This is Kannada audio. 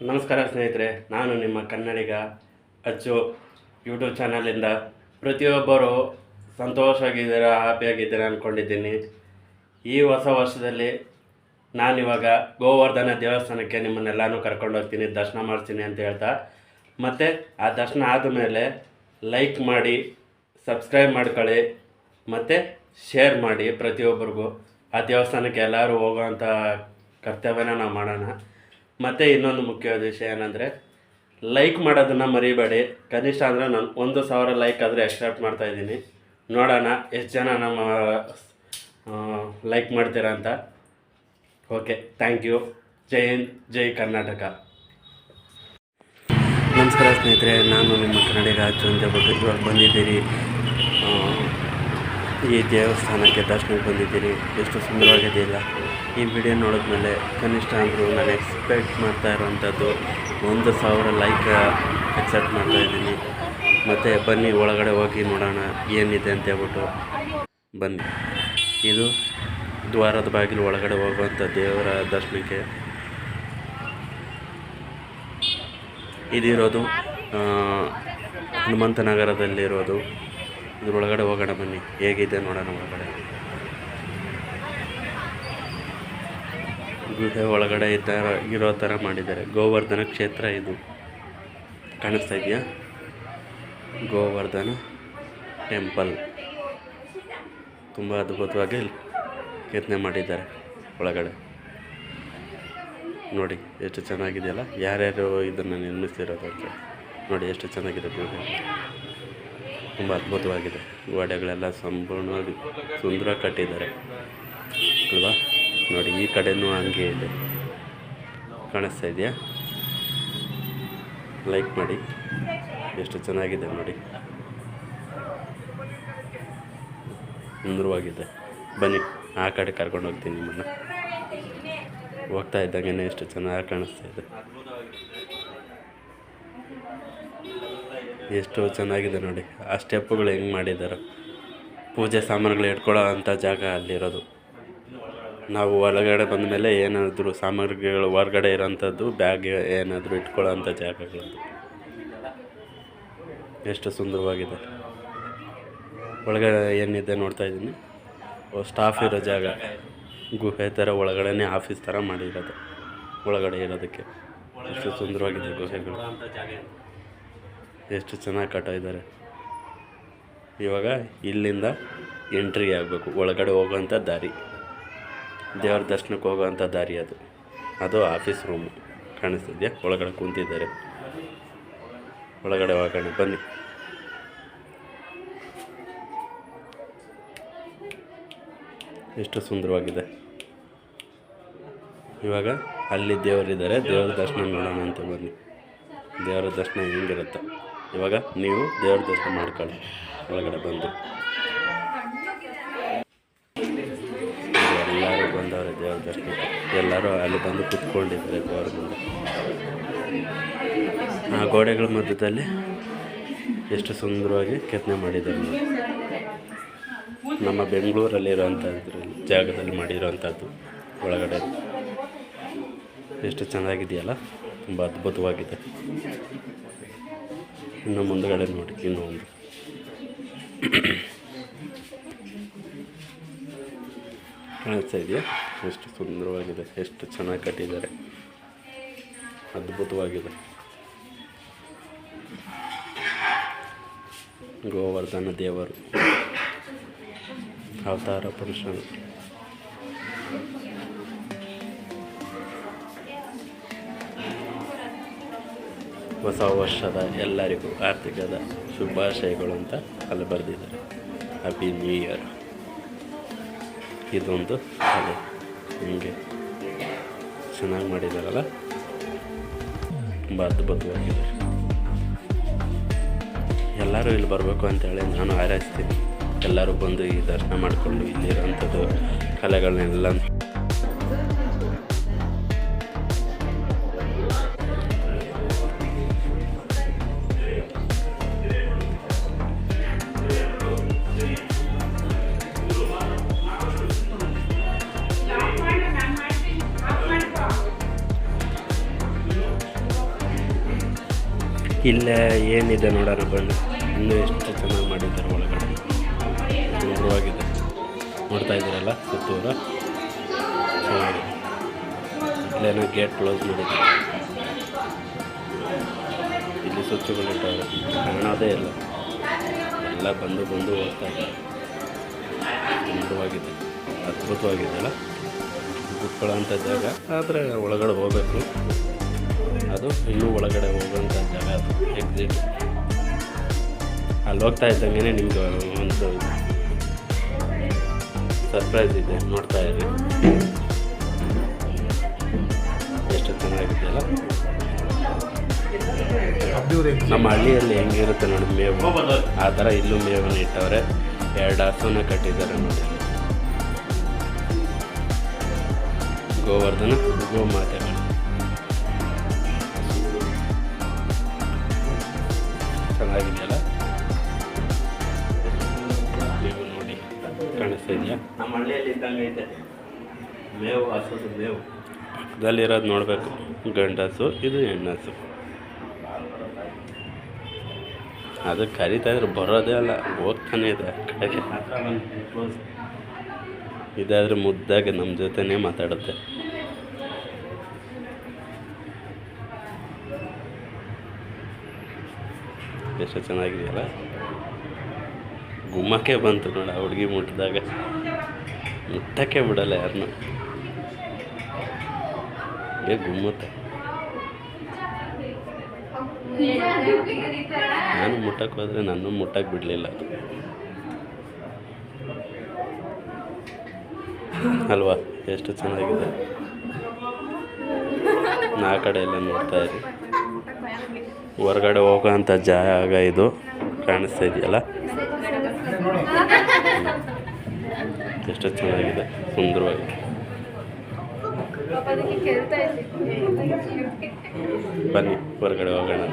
ನಮಸ್ಕಾರ ಸ್ನೇಹಿತರೆ, ನಾನು ನಿಮ್ಮ ಕನ್ನಡಿಗ ಅಚ್ಚು. ಯೂಟ್ಯೂಬ್ ಚಾನಲಿಂದ ಪ್ರತಿಯೊಬ್ಬರು ಸಂತೋಷವಾಗಿದ್ದೀರಾ, ಹ್ಯಾಪಿಯಾಗಿದ್ದೀರಾ ಅಂದ್ಕೊಂಡಿದ್ದೀನಿ. ಈ ಹೊಸ ವರ್ಷದಲ್ಲಿ ನಾನಿವಾಗ ಗೋವರ್ಧನ ದೇವಸ್ಥಾನಕ್ಕೆ ನಿಮ್ಮನ್ನೆಲ್ಲನೂ ಕರ್ಕೊಂಡೋಗ್ತೀನಿ, ದರ್ಶನ ಮಾಡ್ತೀನಿ ಅಂತ ಹೇಳ್ತಾ, ಮತ್ತು ಆ ದರ್ಶನ ಆದಮೇಲೆ ಲೈಕ್ ಮಾಡಿ, ಸಬ್ಸ್ಕ್ರೈಬ್ ಮಾಡ್ಕೊಳ್ಳಿ, ಮತ್ತು ಶೇರ್ ಮಾಡಿ ಪ್ರತಿಯೊಬ್ಬರಿಗೂ. ಆ ದೇವಸ್ಥಾನಕ್ಕೆ ಎಲ್ಲರೂ ಹೋಗೋವಂಥ ಕರ್ತವ್ಯನ ನಾವು ಮಾಡೋಣ. ಮತ್ತು ಇನ್ನೊಂದು ಮುಖ್ಯವಾದ ವಿಷಯ ಏನಂದರೆ, ಲೈಕ್ ಮಾಡೋದನ್ನು ಮರಿಬೇಡಿ. ಕನಿಷ್ಠ ಅಂದರೆ ನಾನು 1,000 ಲೈಕ್ ಆದರೆ ಎಕ್ಸೆಪ್ಟ್ ಮಾಡ್ತಾಯಿದ್ದೀನಿ. ನೋಡೋಣ ಎಷ್ಟು ಜನ ನಮ್ಮ ಲೈಕ್ ಮಾಡ್ತೀರಾ ಅಂತ. Okay, thank you. ಜೈ ಹಿಂದ್, ಜೈ ಕರ್ನಾಟಕ. ನಮಸ್ಕಾರ ಸ್ನೇಹಿತರೆ, ನಾನು ನಿಮ್ಮ ಕನ್ನಡಿಗ ಅಚ್ಚು ಅಂತ ಹೇಳ್ಬಿಟ್ಟು ಇವಾಗ ಬಂದಿದ್ದೀರಿ. ಈ ದೇವಸ್ಥಾನಕ್ಕೆ ದರ್ಶನಕ್ಕೆ ಬಂದಿದ್ದೀರಿ. ಎಷ್ಟು ಸುಂದರವಾಗಿದೆಯಲ್ಲ. ಈ ವಿಡಿಯೋ ನೋಡಿದ್ಮೇಲೆ ಕನಿಷ್ಠ ಅಂದರೂ ನಾನು ಎಕ್ಸ್ಪೆಕ್ಟ್ ಮಾಡ್ತಾ ಇರೋವಂಥದ್ದು 1,000 ಲೈಕ್ ಎಕ್ಸೆಪ್ಟ್ ಮಾಡ್ತಾಯಿದ್ದೀನಿ. ಮತ್ತು ಬನ್ನಿ ಒಳಗಡೆ ಹೋಗಿ ನೋಡೋಣ ಏನಿದೆ ಅಂತ ಹೇಳ್ಬಿಟ್ಟು. ಬನ್ನಿ, ಇದು ದ್ವಾರದ ಬಾಗಿಲು ಒಳಗಡೆ ಹೋಗುವಂಥ ದೇವರ ದರ್ಶನಕ್ಕೆ. ಇದಿರೋದು ಹನುಮಂತನಗರದಲ್ಲಿರೋದು. ಇದ್ರೊಳಗಡೆ ಹೋಗೋಣ ಬನ್ನಿ, ಹೇಗಿದೆ ನೋಡೋಣ. ಒಳಗಡೆ ಗುಹೆ ಒಳಗಡೆ ಇರೋ ಥರ ಮಾಡಿದ್ದಾರೆ. ಗೋವರ್ಧನ ಕ್ಷೇತ್ರ ಇದು, ಕಾಣಿಸ್ತಾ ಇದೆಯಾ? ಗೋವರ್ಧನ ಟೆಂಪಲ್ ತುಂಬ ಅದ್ಭುತವಾಗಿ ಕೆತ್ತನೆ ಮಾಡಿದ್ದಾರೆ ಒಳಗಡೆ. ನೋಡಿ ಎಷ್ಟು ಚೆನ್ನಾಗಿದೆಯಲ್ಲ. ಯಾರ್ಯಾರು ಇದನ್ನು ನಿರ್ಮಿಸಿರೋದು ಅಂತ ನೋಡಿ, ಎಷ್ಟು ಚೆನ್ನಾಗಿದೆ ಗುಹೆ. ತುಂಬ ಅದ್ಭುತವಾಗಿದೆ. ಗೋಡೆಗಳೆಲ್ಲ ಸಂಪೂರ್ಣವಾಗಿ ಸುಂದರವಾಗಿ ಕಟ್ಟಿದ್ದಾರೆ ಅಲ್ವಾ? ನೋಡಿ, ಈ ಕಡೆನೂ ಹಂಗೆ ಇದೆ. ಕಾಣಿಸ್ತಾ ಇದೆಯಾ? ಲೈಕ್ ಮಾಡಿ. ಎಷ್ಟು ಚೆನ್ನಾಗಿದೆ ನೋಡಿ, ಸುಂದರವಾಗಿದೆ. ಬನ್ನಿ, ಆ ಕಡೆ ಕರ್ಕೊಂಡು ಹೋಗ್ತೀನಿ ನಿಮ್ಮನ್ನು. ಹೋಗ್ತಾ ಇದ್ದಂಗೆ ಎಷ್ಟು ಚೆನ್ನಾಗಿ ಕಾಣಿಸ್ತಾ ಇದೆ. ಎಷ್ಟು ಚೆನ್ನಾಗಿದೆ ನೋಡಿ. ಆ ಸ್ಟೆಪ್ಪುಗಳು ಹೆಂಗೆ ಮಾಡಿದ್ದಾರೆ. ಪೂಜೆ ಸಾಮಾನುಗಳು ಇಟ್ಕೊಳ್ಳೋ ಅಂಥ ಜಾಗ ಅಲ್ಲಿರೋದು. ನಾವು ಒಳಗಡೆ ಬಂದ ಮೇಲೆ ಏನಾದರೂ ಸಾಮಗ್ರಿಗಳು ಹೊರಗಡೆ ಇರೋಂಥದ್ದು, ಬ್ಯಾಗ್ ಏನಾದರೂ ಇಟ್ಕೊಳ್ಳೋ ಅಂಥ ಜಾಗಗಳದ್ದು. ಎಷ್ಟು ಸುಂದರವಾಗಿದೆ. ಒಳಗಡೆ ಏನಿದೆ ನೋಡ್ತಾ ಇದ್ದೀನಿ. ಸ್ಟಾಫ್ ಇರೋ ಜಾಗ, ಗುಹೆ ಥರ ಒಳಗಡೆ ಆಫೀಸ್ ಥರ ಮಾಡಿರೋದು ಒಳಗಡೆ ಇರೋದಕ್ಕೆ. ಎಷ್ಟು ಸುಂದರವಾಗಿದೆ ಗುಹೆಗಳು. ಎಷ್ಟು ಚೆನ್ನಾಗಿ ಕಟ್ಟಿದ್ದಾರೆ. ಇವಾಗ ಇಲ್ಲಿಂದ ಎಂಟ್ರಿ ಆಗಬೇಕು. ಒಳಗಡೆ ಹೋಗೋವಂಥ ದಾರಿ, ದೇವ್ರ ದರ್ಶನಕ್ಕೆ ಹೋಗೋವಂಥ ದಾರಿ ಅದು. ಅದು ಆಫೀಸ್ ರೂಮು. ಕಾಣಿಸ್ತಿದೆಯಾ? ಒಳಗಡೆ ಕೂತಿದ್ದಾರೆ. ಒಳಗಡೆ ಹೋಗೋಣ ಬನ್ನಿ. ಎಷ್ಟು ಸುಂದರವಾಗಿದೆ. ಇವಾಗ ಅಲ್ಲಿ ದೇವರಿದ್ದಾರೆ, ದೇವರ ದರ್ಶನ ನೋಡೋಣ ಅಂತ ಬನ್ನಿ. ದೇವರ ದರ್ಶನ ಹೆಂಗಿರುತ್ತೆ ಇವಾಗ ನೀವು ದೇವ್ರ ದರ್ಶನ ಮಾಡ್ಕೊಳ್ಳಿ ಒಳಗಡೆ ಬಂದು. ಎಲ್ಲರೂ ಬಂದವರು ದೇವ್ರ ದರ್ಶನಕ್ಕೆ. ಎಲ್ಲರೂ ಅಲ್ಲಿ ಬಂದು ಕೂತ್ಕೊಂಡಿದ್ದಾರೆ ದೇವ್ರ ಮುಂದೆ. ಆ ಗೋಡೆಗಳ ಮಧ್ಯದಲ್ಲಿ ಎಷ್ಟು ಸುಂದರವಾಗಿ ಕೆತ್ತನೆ ಮಾಡಿದ್ದಾರೆ ನೋಡಿ. ನಮ್ಮ ಬೆಂಗಳೂರಲ್ಲಿರೋಂಥದ್ರಲ್ಲಿ ಜಾಗದಲ್ಲಿ ಮಾಡಿರೋವಂಥದ್ದು ಒಳಗಡೆ. ಎಷ್ಟು ಚೆನ್ನಾಗಿದೆಯಲ್ಲ, ತುಂಬ ಅದ್ಭುತವಾಗಿದೆ. ಇನ್ನು ಮುಂದುಗಡೆ ನೋಡಿ, ಇನ್ನೂ ಒಂದು ಕಾಣಿಸ್ತಾ ಇದೆಯಾ? ಎಷ್ಟು ಸುಂದರವಾಗಿದೆ, ಎಷ್ಟು ಚೆನ್ನಾಗಿ ಕಟ್ಟಿದ್ದಾರೆ. ಅದ್ಭುತವಾಗಿದೆ. ಗೋವರ್ಧನ ದೇವರು ಅವತಾರ ಪುರುಷನು. ಹೊಸ ವರ್ಷದ ಎಲ್ಲರಿಗೂ ಆರ್ಥಿಕದ ಶುಭಾಶಯಗಳು ಅಂತ ಅಲ್ಲಿ ಬರೆದಿದ್ದಾರೆ. Happy new year. ಇದೊಂದು ಕಲೆ ಹಿಂಗೆ ಚೆನ್ನಾಗಿ ಮಾಡಿದ್ದಾರಲ್ಲ, ತುಂಬ ಅದ್ಭುತವಾಗಿದೆ. ಎಲ್ಲರೂ ಇಲ್ಲಿ ಬರಬೇಕು ಅಂತೇಳಿ ನಾನು ಹಾರೈಸ್ತೀನಿ. ಎಲ್ಲರೂ ಬಂದು ಈ ದರ್ಶನ ಮಾಡಿಕೊಂಡು ಇಲ್ಲಿರೋಂಥದ್ದು ಕಲೆಗಳನ್ನೆಲ್ಲ ಇಲ್ಲೇ ಏನಿದೆ ನೋಡೋಣ ಬನ್ನಿ. ಇನ್ನೂ ಎಷ್ಟು ಚೆನ್ನಾಗಿ ಮಾಡಿದ್ದಾರೆ ಒಳಗಡೆ, ಸುಂದರವಾಗಿದೆ. ನೋಡ್ತಾ ಇದ್ದೀರಲ್ಲ ಸುತ್ತೂರು ಚೆನ್ನಾಗಿದೆ. ಇಲ್ಲೇನೋ ಗೇಟ್ ಕ್ಲೋಸ್ ಮಾಡಿದ್ದಾರೆ, ಇಲ್ಲಿ ಸ್ವಿಚ್ಗಳಿಟ್ಟವ್ರೆ, ಕಾಣೋದೇ ಇಲ್ಲ, ಎಲ್ಲ ಬಂದು ಹೋಗ್ತಾ ಇದ್ದಾರೆ. ಸುಂದರವಾಗಿದೆ, ಅದ್ಭುತವಾಗಿದೆ ಅಲ್ಲ, ಕೂತ್ಕೊಳ್ಳೋಂಥ ಜಾಗ. ಆದರೆ ಒಳಗಡೆ ಹೋಗಬೇಕು, ಅದು ಇನ್ನೂ ಒಳಗಡೆ ಹೋಗೋಂಥ ಜಾಗ. ಅದು ಎಕ್ಸಿಟ್. ಅಲ್ಲಿ ಹೋಗ್ತಾ ಇದ್ದಂಗೆ ನಿಮಗೆ ಒಂದು ಸರ್ಪ್ರೈಸ್ ಇದೆ, ನೋಡ್ತಾ ಇರಿ. ಎಷ್ಟು ಚೆನ್ನಾಗಿದೆಯಲ್ಲ. ನಮ್ಮ ಹಳ್ಳಿಯಲ್ಲಿ ಹೆಂಗಿರುತ್ತೆ ನೋಡಿ ಮೇವು, ಆ ಥರ ಇಲ್ಲೂ ಮೇವನ್ನು ಇಟ್ಟವ್ರೆ. 2 ಹಸುನ ಕಟ್ಟಿದ್ದಾರೆ ನೋಡಿ. ಗೋವರ್ಧನ ಗೋಮಾತೆಗಳು ಚೆನ್ನಾಗಿದೆಯಲ್ಲ. ನೀವು ನೋಡಿ, ಕಾಣಿಸ್ತಾ ಇದೆಯಾ? ನಮ್ಮ ಹಳ್ಳಿಯಲ್ಲಿ ಇದ್ದಂಗೆ ಐತೆ ಮೇವು, ಹಸುದು ಮೇವು. ಪಕ್ಕದಲ್ಲಿರೋದು ನೋಡಬೇಕು, ಗಂಡಸು, ಇದು ಹೆಣ್ಣಸು. ಅದು ಕರಿತಾ ಇದ್ರೆ ಬರೋದೇ ಅಲ್ಲ, ಹೋಗ್ತಾನೆ ಇದೆ ಕಡೆಗೆ. ಇದಾದರೆ ಮುದ್ದಾಗಿ ನಮ್ಮ ಜೊತೆನೇ ಮಾತಾಡುತ್ತೆ. ಎಷ್ಟು ಚೆನ್ನಾಗಿದೆಯಲ್ಲ. ಗುಮ್ಮಕ್ಕೆ ಬಂತು ನೋಡ, ಹುಡುಗಿ ಮುಟ್ಟಿದಾಗ ಮುಟ್ಟಕ್ಕೆ ಬಿಡಲ್ಲ ಯಾರನ್ನು, ಗುಮ್ಮತ್ತೆ. ನಾನು ಮುಟ್ಟಕ್ಕೆ ಹೋದರೆ ನನ್ನ ಮುಟ್ಟಕ್ಕೆ ಬಿಡಲಿಲ್ಲ ಅದು ಅಲ್ವಾ. ಎಷ್ಟು ಚೆನ್ನಾಗಿದೆ. ಆ ಕಡೆ ಎಲ್ಲ ನೋಡ್ತಾ ಇರಿ. ಹೊರಗಡೆ ಹೋಗೋಂಥ ಜಾಗ ಇದು, ಕಾಣಿಸ್ತಾ ಇದೆಯಲ್ಲ. ಎಷ್ಟು ಚೆನ್ನಾಗಿದೆ, ಸುಂದರವಾಗಿ. ಬನ್ನಿ ಹೊರಗಡೆ ಹೋಗೋಣ.